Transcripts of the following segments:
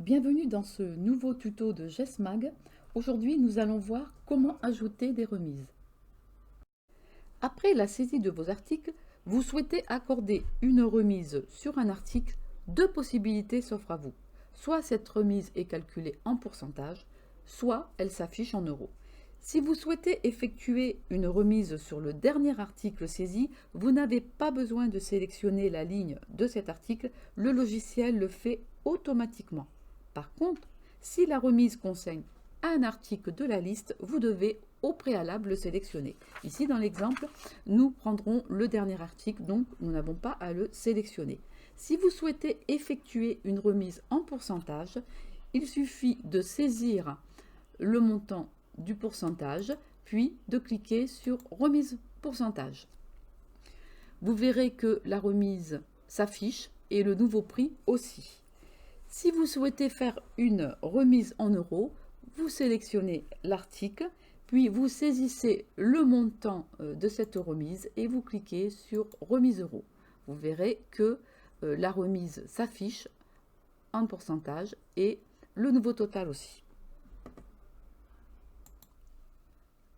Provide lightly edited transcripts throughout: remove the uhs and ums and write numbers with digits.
Bienvenue dans ce nouveau tuto de GESMag. Aujourd'hui, nous allons voir comment ajouter des remises. Après la saisie de vos articles, vous souhaitez accorder une remise sur un article. Deux possibilités s'offrent à vous. Soit cette remise est calculée en pourcentage, soit elle s'affiche en euros. Si vous souhaitez effectuer une remise sur le dernier article saisi, vous n'avez pas besoin de sélectionner la ligne de cet article, le logiciel le fait automatiquement. Par contre, si la remise concerne un article de la liste, vous devez au préalable le sélectionner. Ici, dans l'exemple, nous prendrons le dernier article, donc nous n'avons pas à le sélectionner. Si vous souhaitez effectuer une remise en pourcentage, il suffit de saisir le montant du pourcentage, puis de cliquer sur remise pourcentage. Vous verrez que la remise s'affiche et le nouveau prix aussi. Si vous souhaitez faire une remise en euros, vous sélectionnez l'article, puis vous saisissez le montant de cette remise et vous cliquez sur remise euros. Vous verrez que la remise s'affiche en pourcentage et le nouveau total aussi.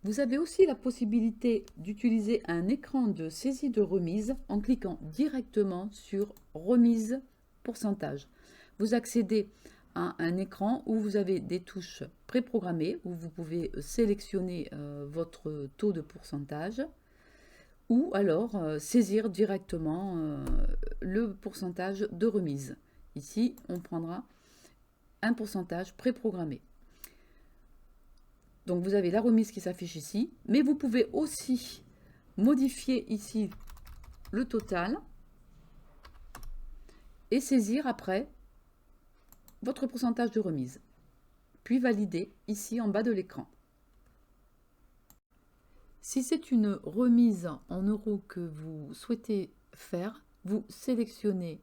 Vous avez aussi la possibilité d'utiliser un écran de saisie de remise en cliquant directement sur remise pourcentage. Vous accédez à un écran où vous avez des touches préprogrammées, où vous pouvez sélectionner votre taux de pourcentage ou alors saisir directement le pourcentage de remise. Ici, on prendra un pourcentage préprogrammé. Donc vous avez la remise qui s'affiche ici, mais vous pouvez aussi modifier ici le total et saisir après votre pourcentage de remise, puis valider ici en bas de l'écran. Si c'est une remise en euros que vous souhaitez faire, vous sélectionnez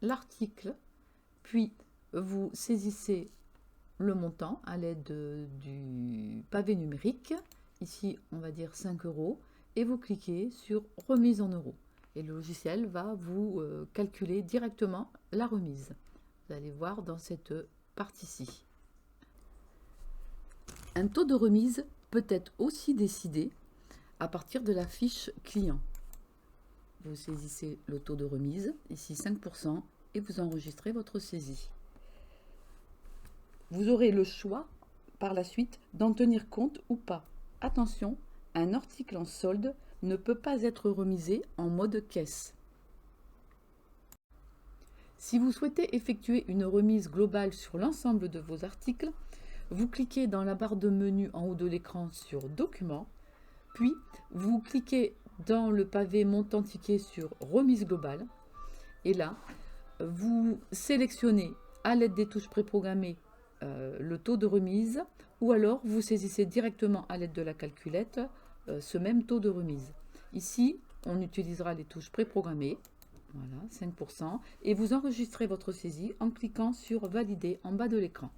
l'article, puis vous saisissez le montant à l'aide du pavé numérique. Ici, on va dire 5 euros, et vous cliquez sur remise en euros. Et le logiciel va vous calculer directement la remise. Vous allez voir dans cette partie-ci. Un taux de remise peut être aussi décidé à partir de la fiche client. Vous saisissez le taux de remise, ici 5%, et vous enregistrez votre saisie. Vous aurez le choix par la suite d'en tenir compte ou pas. Attention, un article en solde ne peut pas être remisé en mode caisse. Si vous souhaitez effectuer une remise globale sur l'ensemble de vos articles, vous cliquez dans la barre de menu en haut de l'écran sur Documents, puis vous cliquez dans le pavé montant ticket sur Remise globale, et là, vous sélectionnez à l'aide des touches préprogrammées le taux de remise, ou alors vous saisissez directement à l'aide de la calculette ce même taux de remise. Ici, on utilisera les touches préprogrammées, voilà, 5%, et vous enregistrez votre saisie en cliquant sur Valider en bas de l'écran.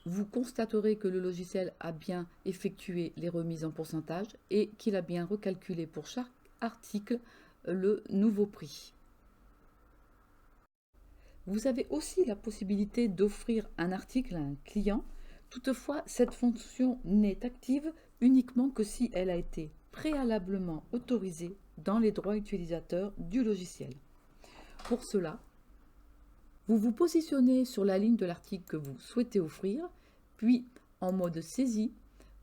Vous constaterez que le logiciel a bien effectué les remises en pourcentage et qu'il a bien recalculé pour chaque article le nouveau prix. Vous avez aussi la possibilité d'offrir un article à un client. Toutefois, cette fonction n'est active uniquement que si elle a été préalablement autorisée dans les droits utilisateurs du logiciel. Pour cela, vous vous positionnez sur la ligne de l'article que vous souhaitez offrir, puis en mode saisie,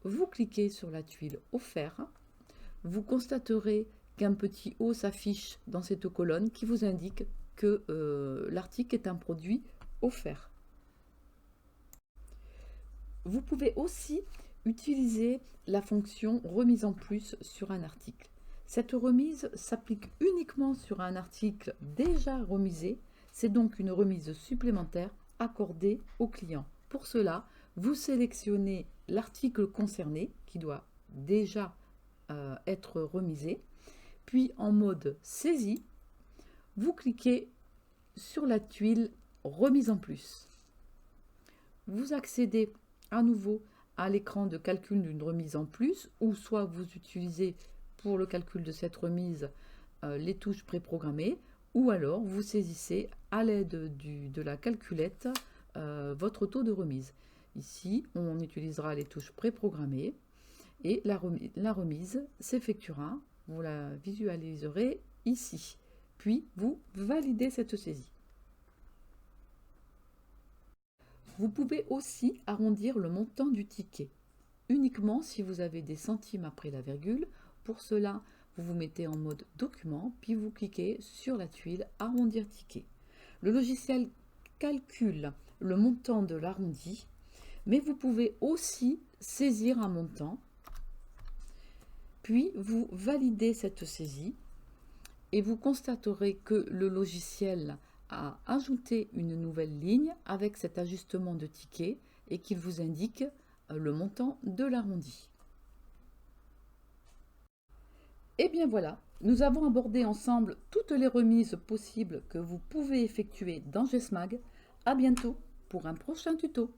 vous cliquez sur la tuile Offert. Vous constaterez qu'un petit O s'affiche dans cette colonne qui vous indique que l'article est un produit offert. Vous pouvez aussi utiliser la fonction remise en plus sur un article. Cette remise s'applique uniquement sur un article déjà remisé. C'est donc une remise supplémentaire accordée au client. Pour cela, vous sélectionnez l'article concerné qui doit déjà être remisé, puis en mode saisie, vous cliquez sur la tuile remise en plus. Vous accédez à nouveau à l'écran de calcul d'une remise en plus, ou soit vous utilisez pour le calcul de cette remise les touches préprogrammées, ou alors vous saisissez à l'aide de la calculette votre taux de remise. Ici, on utilisera les touches préprogrammées et la remise s'effectuera. Vous la visualiserez ici. Puis, vous validez cette saisie. Vous pouvez aussi arrondir le montant du ticket, uniquement si vous avez des centimes après la virgule. Pour cela, vous vous mettez en mode document, puis vous cliquez sur la tuile arrondir ticket. Le logiciel calcule le montant de l'arrondi, mais vous pouvez aussi saisir un montant, puis vous validez cette saisie et vous constaterez que le logiciel a ajouté une nouvelle ligne avec cet ajustement de ticket et qu'il vous indique le montant de l'arrondi. Et bien voilà, nous avons abordé ensemble toutes les remises possibles que vous pouvez effectuer dans GESMAG. À bientôt pour un prochain tuto.